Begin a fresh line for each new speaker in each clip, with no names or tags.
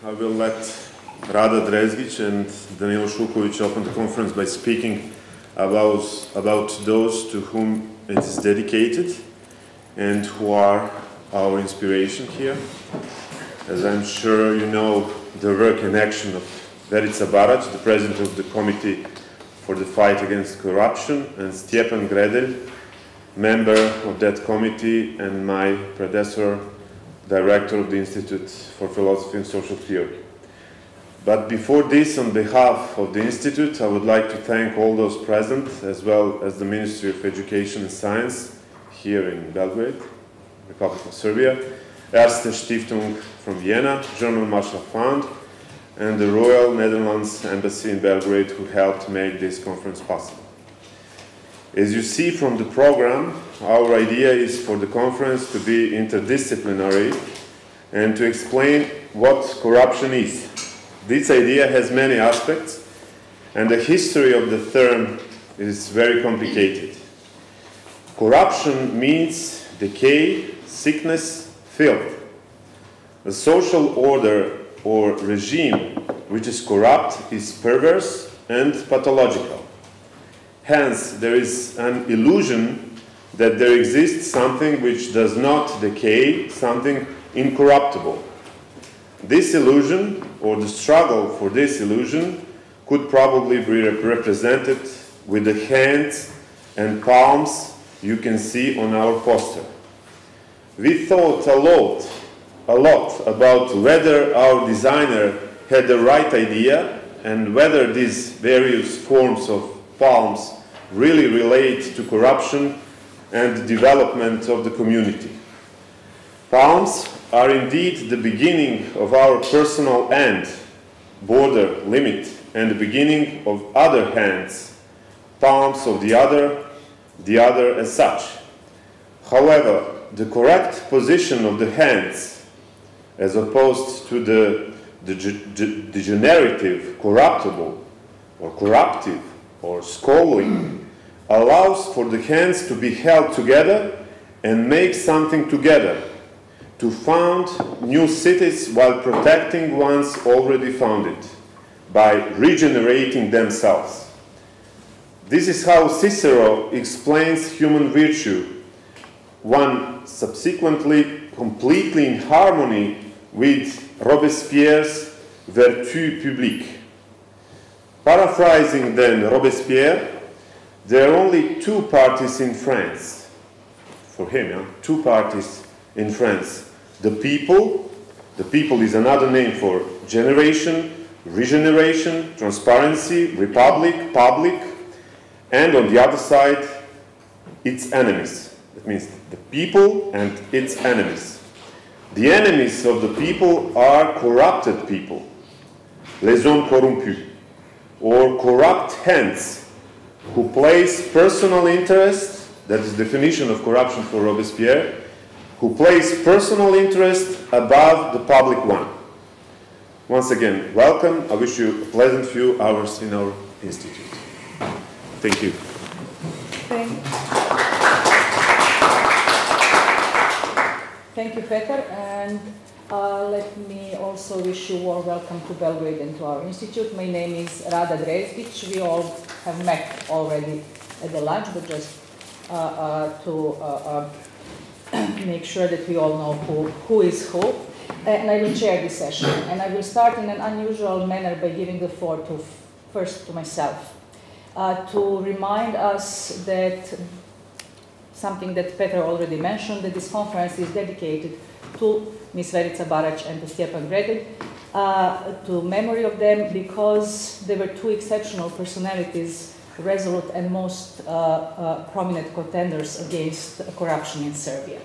I will let Rada, Drezgić and Danilo Šuković open the conference by speaking about those to whom it is dedicated and who are our inspiration here. As I'm sure you know, the work and action of Verica Barać, the president of the Committee for the Fight Against Corruption, and Stjepan Gredelj, member of that committee and my predecessor, director of the Institute for Philosophy and Social Theory. But before this, on behalf of the Institute, I would like to thank all those present, as well as the Ministry of Education and Science here in Belgrade, Republic of Serbia, Erste Stiftung from Vienna, German Marshall Fund, and the Royal Netherlands Embassy in Belgrade, who helped make this conference possible. As you see from the program, our idea is for the conference to be interdisciplinary and to explain what corruption is. This idea has many aspects, and the history of the term is very complicated. Corruption means decay, sickness, filth. The social order or regime which is corrupt is perverse and pathological. Hence, there is an illusion that there exists something which does not decay, something incorruptible. This illusion, or the struggle for this illusion, could probably be represented with the hands and palms you can see on our poster. We thought a lot about whether our designer had the right idea and whether these various forms of palms really relate to corruption and the development of the community. Palms are indeed the beginning of our personal end, border, limit, and the beginning of other hands, palms of the other as such. However, the correct position of the hands, as opposed to the degenerative, corruptible, or corruptive, or scowling, allows for the hands to be held together and make something together, to found new cities while protecting ones already founded, by regenerating themselves. This is how Cicero explains human virtue, one subsequently completely in harmony with Robespierre's vertu publique. Paraphrasing then Robespierre, there are only two parties in France. For him, two parties in France. The people is another name for generation, regeneration, transparency, republic, public, and on the other side, its enemies. That means the people and its enemies. The enemies of the people are corrupted people, les hommes corrompus, or corrupt hands, who place personal interest, that is the definition of corruption for Robespierre, who place personal interest above the public one. Once again, welcome. I wish you a pleasant few hours in our institute. Thank you.
Thank you, Petar, and let me also wish you all welcome to Belgrade and to our institute. My name is Rada Drezgić. We all have met already at the lunch, but just to make sure that we all know who is who. And I will chair this session. And I will start in an unusual manner by giving the floor first to myself, to remind us that something that Petar already mentioned, that this conference is dedicated to Ms. Verica Barać and to Stjepan Gredelj, to memory of them, because they were two exceptional personalities, resolute and most prominent contenders against corruption in Serbia.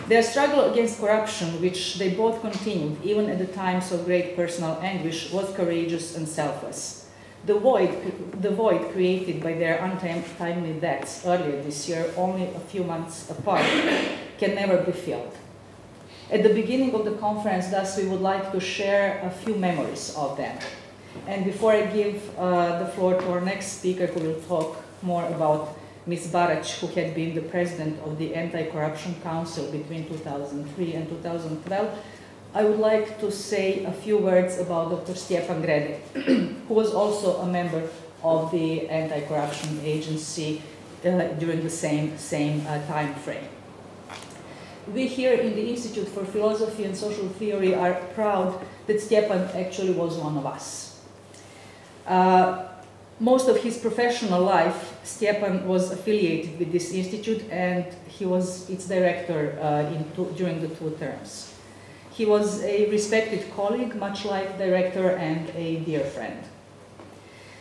Their struggle against corruption, which they both continued even at the times of great personal anguish, was courageous and selfless. The void created by their untimely deaths earlier this year, only a few months apart, can never be filled. At the beginning of the conference, thus, we would like to share a few memories of them. And before I give the floor to our next speaker, who will talk more about Ms. Barać, who had been the president of the Anti-Corruption Council between 2003 and 2012, I would like to say a few words about Dr. Stjepan Grede, who was also a member of the anti-corruption agency during the same time frame. We here in the Institute for Philosophy and Social Theory are proud that Stjepan actually was one of us. Most of his professional life, Stjepan was affiliated with this institute, and he was its director during the 2 terms. He was a respected colleague, much like director, and a dear friend.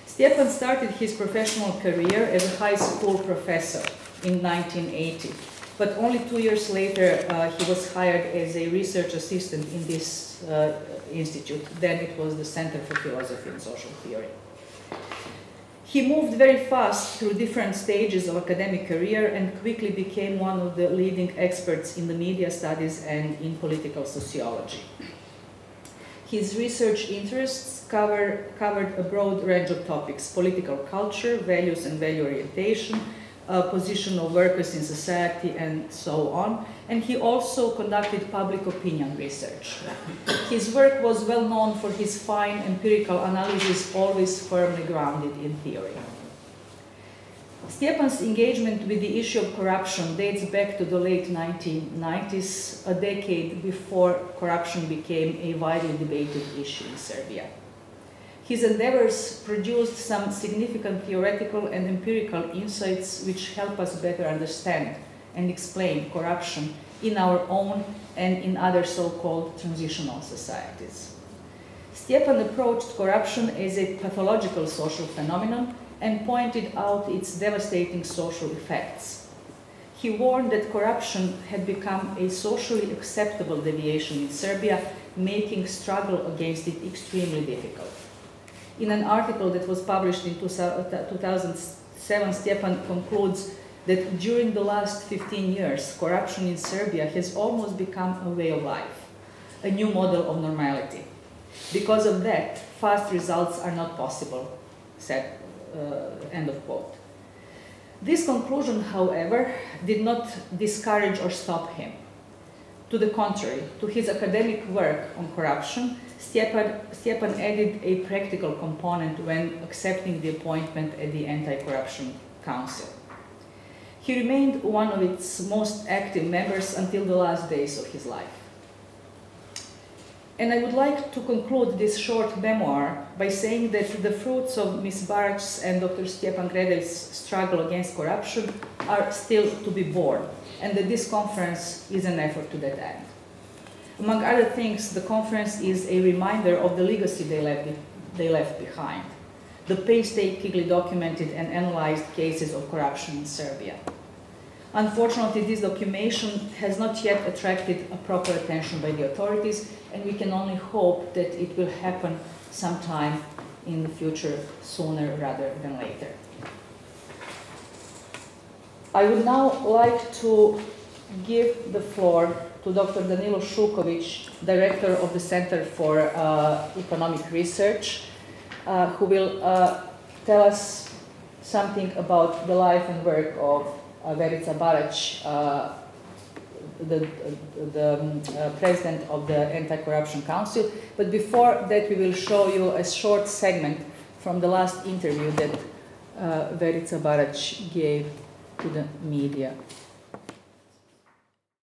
Stjepan started his professional career as a high school professor in 1980, but only 2 years later he was hired as a research assistant in this institute. Then it was the Center for Philosophy and Social Theory. He moved very fast through different stages of academic career and quickly became one of the leading experts in the media studies and in political sociology. His research interests covered a broad range of topics: political culture, values and value orientation, position of workers in society, and so on. And he also conducted public opinion research. His work was well known for his fine empirical analysis, always firmly grounded in theory. Stjepan's engagement with the issue of corruption dates back to the late 1990s, a decade before corruption became a widely debated issue in Serbia. His endeavors produced some significant theoretical and empirical insights which help us better understand and explain corruption in our own and in other so-called transitional societies. Stjepan approached corruption as a pathological social phenomenon and pointed out its devastating social effects. He warned that corruption had become a socially acceptable deviation in Serbia, making struggle against it extremely difficult. In an article that was published in 2007, Stjepan concludes that during the last 15 years, corruption in Serbia has almost become a way of life, a new model of normality. Because of that, fast results are not possible, said, end of quote. This conclusion, however, did not discourage or stop him. To the contrary, to his academic work on corruption, Stjepan added a practical component when accepting the appointment at the Anti-Corruption Council. He remained one of its most active members until the last days of his life. And I would like to conclude this short memoir by saying that the fruits of Ms. Barać's and Dr. Stjepan Grede's struggle against corruption are still to be borne, and that this conference is an effort to that end. Among other things, the conference is a reminder of the legacy they left behind, the painstakingly documented and analyzed cases of corruption in Serbia. Unfortunately, this documentation has not yet attracted a proper attention by the authorities, and we can only hope that it will happen sometime in the future, sooner rather than later. I would now like to give the floor to Dr. Danilo Šuković, Director of the Center for Economic Research, who will tell us something about the life and work of Verica Barać, the President of the Anti-Corruption Council. But before that, we will show you a short segment from the last interview that Verica Barać gave to the media.